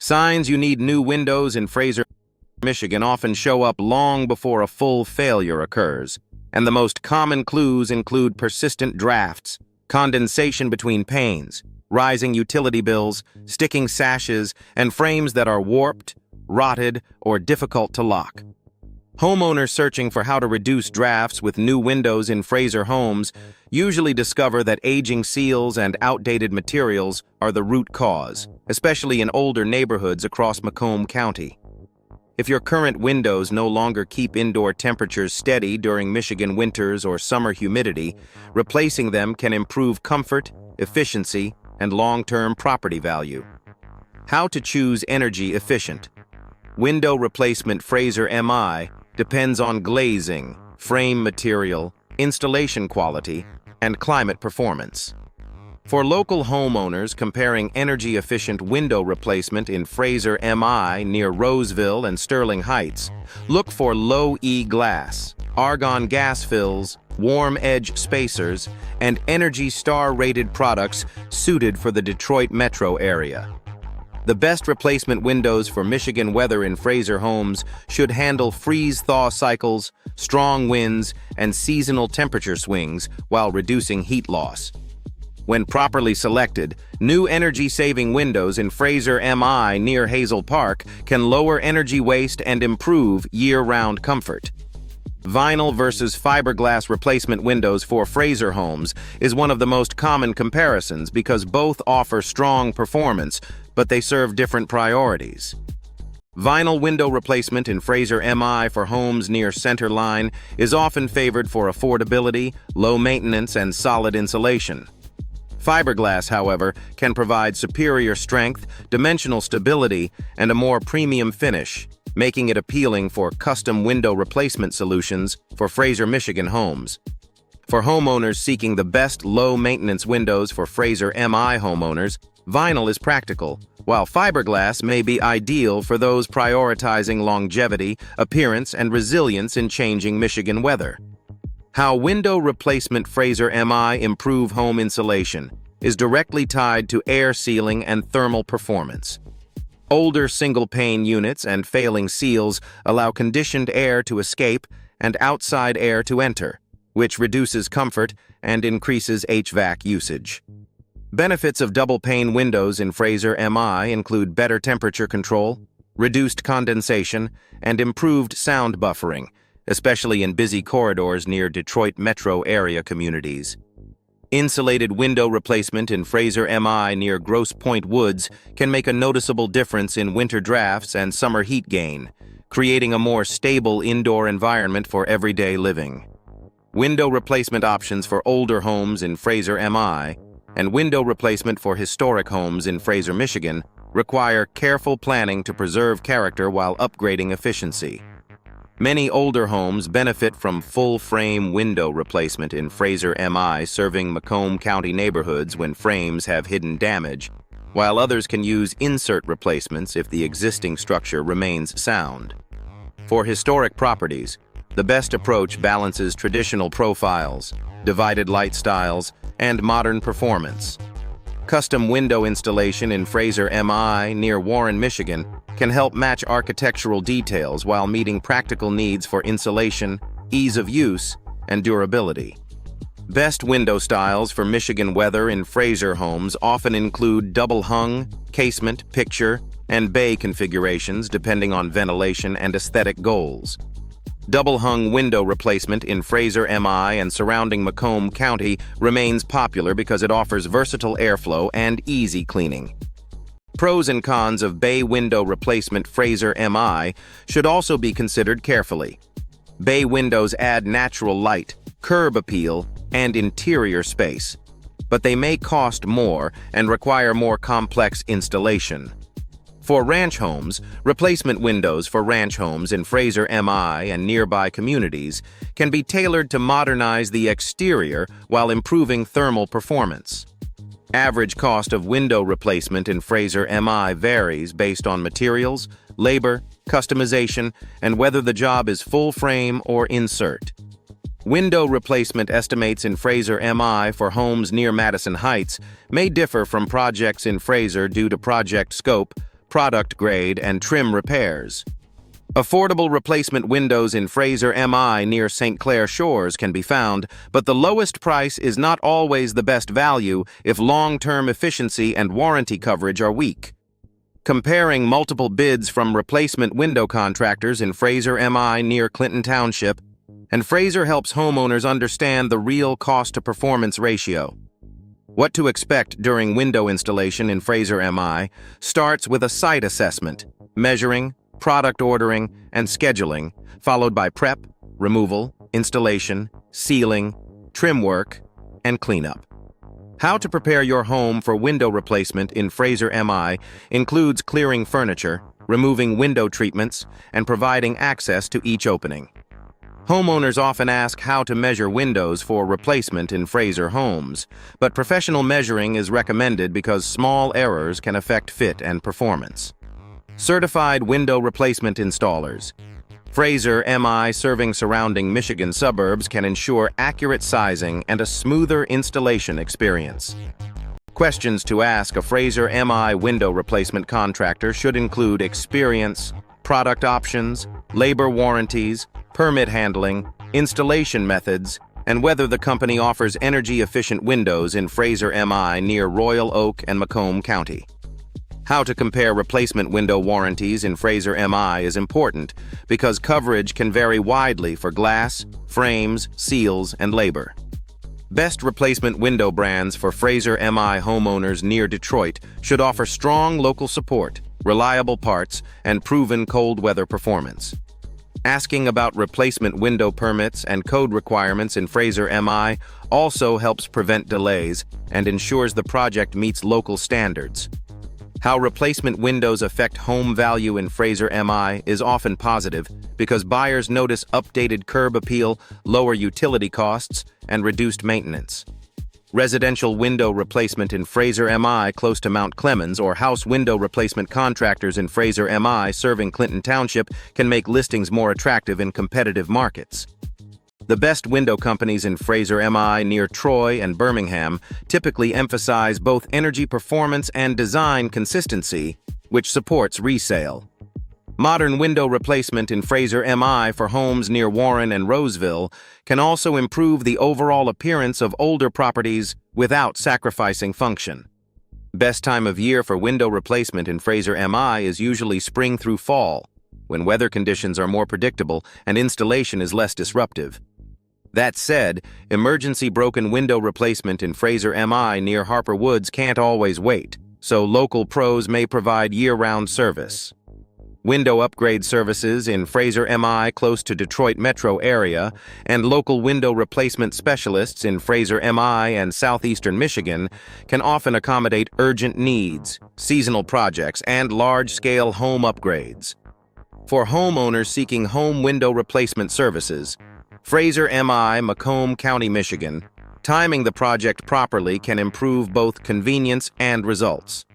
Signs you need new windows in Fraser, Michigan often show up long before a full failure occurs, and the most common clues include persistent drafts, condensation between panes, rising utility bills, sticking sashes, and frames that are warped, rotted, or difficult to lock. Homeowners searching for how to reduce drafts with new windows in Fraser homes usually discover that aging seals and outdated materials are the root cause, especially in older neighborhoods across Macomb County. If your current windows no longer keep indoor temperatures steady during Michigan winters or summer humidity, replacing them can improve comfort, efficiency, and long-term property value. How to choose energy efficient. Window Replacement Fraser MI depends on glazing, frame material, installation quality, and climate performance. For local homeowners comparing energy-efficient window replacement in Fraser MI near Roseville and Sterling Heights, look for low-E glass, argon gas fills, warm edge spacers, and Energy Star-rated products suited for the Detroit metro area. The best replacement windows for Michigan weather in Fraser homes should handle freeze-thaw cycles, strong winds, and seasonal temperature swings while reducing heat loss. When properly selected, new energy-saving windows in Fraser MI near Hazel Park can lower energy waste and improve year-round comfort. Vinyl versus fiberglass replacement windows for Fraser homes is one of the most common comparisons because both offer strong performance, but they serve different priorities. Vinyl window replacement in Fraser MI for homes near center line is often favored for affordability, low maintenance, and solid insulation. Fiberglass, however, can provide superior strength, dimensional stability, and a more premium finish, making it appealing for custom window replacement solutions for Fraser, Michigan homes. For homeowners seeking the best low-maintenance windows for Fraser MI homeowners, vinyl is practical, while fiberglass may be ideal for those prioritizing longevity, appearance, and resilience in changing Michigan weather. How window replacement Fraser MI improve home insulation is directly tied to air sealing and thermal performance. Older single-pane units and failing seals allow conditioned air to escape and outside air to enter, which reduces comfort and increases HVAC usage. Benefits of double-pane windows in Fraser MI include better temperature control, reduced condensation, and improved sound buffering, especially in busy corridors near Detroit metro area communities. Insulated window replacement in Fraser MI near Grosse Pointe Woods can make a noticeable difference in winter drafts and summer heat gain, creating a more stable indoor environment for everyday living. Window replacement options for older homes in Fraser MI and window replacement for historic homes in Fraser, Michigan require careful planning to preserve character while upgrading efficiency. Many older homes benefit from full-frame window replacement in Fraser MI serving Macomb County neighborhoods when frames have hidden damage, while others can use insert replacements if the existing structure remains sound. For historic properties, the best approach balances traditional profiles, divided light styles, and modern performance. Custom window installation in Fraser MI near Warren, Michigan can help match architectural details while meeting practical needs for insulation, ease of use, and durability. Best window styles for Michigan weather in Fraser homes often include double-hung, casement, picture, and bay configurations depending on ventilation and aesthetic goals. Double-hung window replacement in Fraser MI and surrounding Macomb County remains popular because it offers versatile airflow and easy cleaning. Pros and cons of bay window replacement Fraser MI should also be considered carefully. Bay windows add natural light, curb appeal, and interior space, but they may cost more and require more complex installation. For ranch homes, replacement windows for ranch homes in Fraser MI and nearby communities can be tailored to modernize the exterior while improving thermal performance. Average cost of window replacement in Fraser MI varies based on materials, labor, customization, and whether the job is full frame or insert. Window replacement estimates in Fraser MI for homes near Madison Heights may differ from projects in Fraser due to project scope, product grade, and trim repairs. Affordable replacement windows in Fraser MI near St. Clair Shores can be found, but the lowest price is not always the best value if long-term efficiency and warranty coverage are weak. Comparing multiple bids from replacement window contractors in Fraser MI near Clinton Township, and Fraser helps homeowners understand the real cost-to-performance ratio. What to expect during window installation in Fraser MI starts with a site assessment, measuring, product ordering, and scheduling, followed by prep, removal, installation, sealing, trim work, and cleanup. How to prepare your home for window replacement in Fraser MI includes clearing furniture, removing window treatments, and providing access to each opening. Homeowners often ask how to measure windows for replacement in Fraser homes, but professional measuring is recommended because small errors can affect fit and performance. Certified window replacement installers. Fraser MI serving surrounding Michigan suburbs can ensure accurate sizing and a smoother installation experience. Questions to ask a Fraser MI window replacement contractor should include experience, product options, labor warranties, permit handling, installation methods, and whether the company offers energy-efficient windows in Fraser MI near Royal Oak and Macomb County. How to compare replacement window warranties in Fraser MI is important because coverage can vary widely for glass, frames, seals, and labor. Best replacement window brands for Fraser MI homeowners near Detroit should offer strong local support, reliable parts, and proven cold weather performance. Asking about replacement window permits and code requirements in Fraser MI also helps prevent delays and ensures the project meets local standards. How replacement windows affect home value in Fraser MI is often positive because buyers notice updated curb appeal, lower utility costs, and reduced maintenance. Residential window replacement in Fraser MI close to Mount Clemens or house window replacement contractors in Fraser MI serving Clinton Township can make listings more attractive in competitive markets. The best window companies in Fraser MI near Troy and Birmingham typically emphasize both energy performance and design consistency, which supports resale. Modern window replacement in Fraser MI for homes near Warren and Roseville can also improve the overall appearance of older properties without sacrificing function. Best time of year for window replacement in Fraser MI is usually spring through fall, when weather conditions are more predictable and installation is less disruptive. That said, emergency broken window replacement in Fraser MI near Harper Woods can't always wait, so local pros may provide year-round service. Window upgrade services in Fraser MI close to Detroit metro area and local window replacement specialists in Fraser MI and southeastern Michigan can often accommodate urgent needs, seasonal projects, and large-scale home upgrades. For homeowners seeking home window replacement services, Fraser MI, Macomb County, Michigan, timing the project properly can improve both convenience and results.